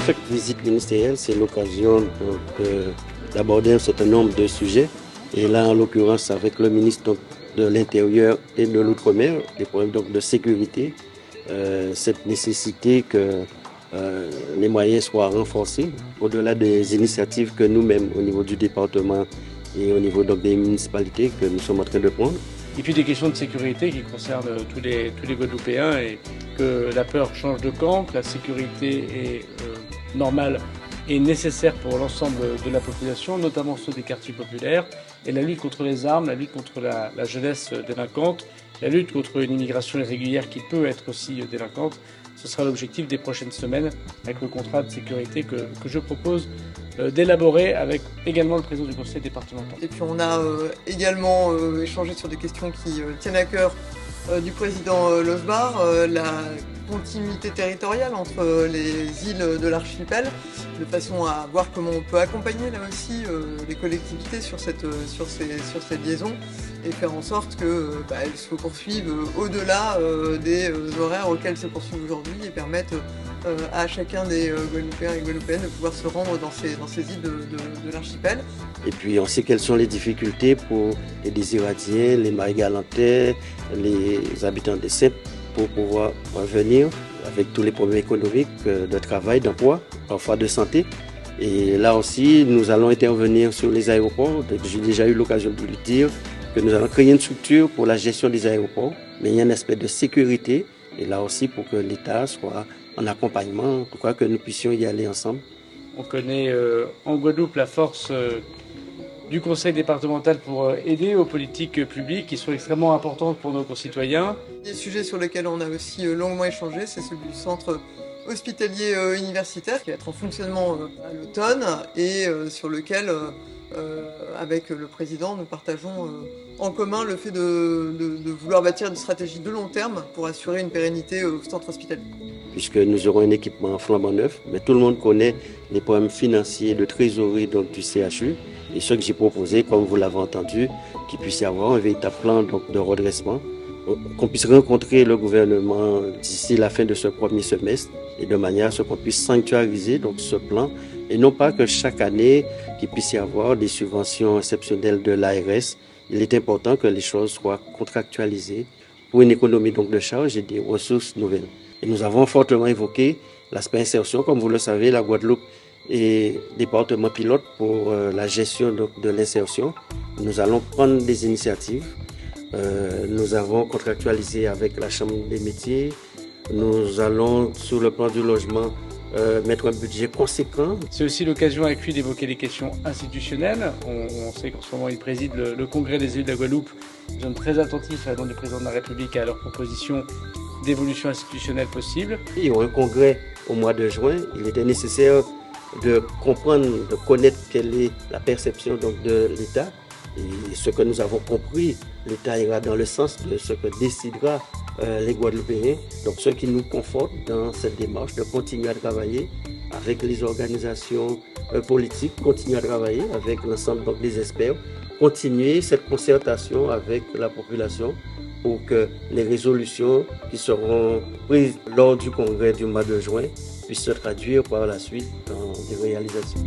Chaque visite ministérielle, c'est l'occasion d'aborder un certain nombre de sujets. Et là, en l'occurrence, avec le ministre de l'Intérieur et de l'Outre-mer, des problèmes donc, de sécurité, cette nécessité que les moyens soient renforcés, au-delà des initiatives que nous-mêmes, au niveau du département et au niveau donc, des municipalités, que nous sommes en train de prendre. Et puis des questions de sécurité qui concernent tous les Guadeloupéens et que la peur change de camp, que la sécurité est normale et nécessaire pour l'ensemble de la population, notamment ceux des quartiers populaires, et la lutte contre les armes, la lutte contre la jeunesse délinquante, la lutte contre une immigration irrégulière qui peut être aussi délinquante. Ce sera l'objectif des prochaines semaines avec le contrat de sécurité que je propose d'élaborer avec également le président du conseil départemental. Et puis on a également échangé sur des questions qui tiennent à cœur du président Losbar, la continuité territoriale entre les îles de l'archipel, de façon à voir comment on peut accompagner là aussi les collectivités sur ces liaisons et faire en sorte qu'elles se poursuivent au-delà des horaires auxquels se poursuivent aujourd'hui et permettent à chacun des Guadeloupéens et Guadeloupéennes de pouvoir se rendre dans ces îles de l'archipel. Et puis on sait quelles sont les difficultés pour les Désiradiens, les Marie-Galantais, les habitants des Sept pour pouvoir venir avec tous les problèmes économiques, de travail, d'emploi, parfois de santé. Et là aussi, nous allons intervenir sur les aéroports. J'ai déjà eu l'occasion de le dire que nous allons créer une structure pour la gestion des aéroports, mais il y a un aspect de sécurité et là aussi pour que l'État soit en accompagnement, pour que nous puissions y aller ensemble. On connaît en Guadeloupe la force du conseil départemental pour aider aux politiques publiques qui sont extrêmement importantes pour nos concitoyens. Des sujets sur lesquels on a aussi longuement échangé, c'est celui du centre hospitalier universitaire qui va être en fonctionnement à l'automne et sur lequel, avec le président, nous partageons en commun le fait de vouloir bâtir une stratégie de long terme pour assurer une pérennité au centre hospitalier. Puisque nous aurons un équipement flambant neuf, mais tout le monde connaît les problèmes financiers de trésorerie donc, du CHU. Et ce que j'ai proposé, comme vous l'avez entendu, qu'il puisse y avoir un véritable plan donc, de redressement, qu'on puisse rencontrer le gouvernement d'ici la fin de ce premier semestre, et de manière à ce qu'on puisse sanctuariser donc, ce plan, et non pas que chaque année, qu'il puisse y avoir des subventions exceptionnelles de l'ARS. Il est important que les choses soient contractualisées pour une économie donc, de charges et des ressources nouvelles. Et nous avons fortement évoqué l'aspect insertion. Comme vous le savez, la Guadeloupe est département pilote pour la gestion donc, de l'insertion. Nous allons prendre des initiatives. Nous avons contractualisé avec la Chambre des métiers. Nous allons, sur le plan du logement, mettre un budget conséquent. C'est aussi l'occasion avec lui d'évoquer les questions institutionnelles. On sait qu'en ce moment, il préside le congrès des élus de la Guadeloupe. Nous sommes très attentifs à la demande du président de la République et à leurs propositions d'évolution institutionnelle possible. Il y aura un congrès au mois de juin. Il était nécessaire de comprendre, de connaître quelle est la perception donc, de l'État. Et ce que nous avons compris, l'État ira dans le sens de ce que décidera les Guadeloupéens. Donc ce qui nous conforte dans cette démarche de continuer à travailler avec les organisations politiques, continuer à travailler avec l'ensemble donc, des experts, continuer cette concertation avec la population pour que les résolutions qui seront prises lors du congrès du mois de juin puissent se traduire par la suite dans des réalisations.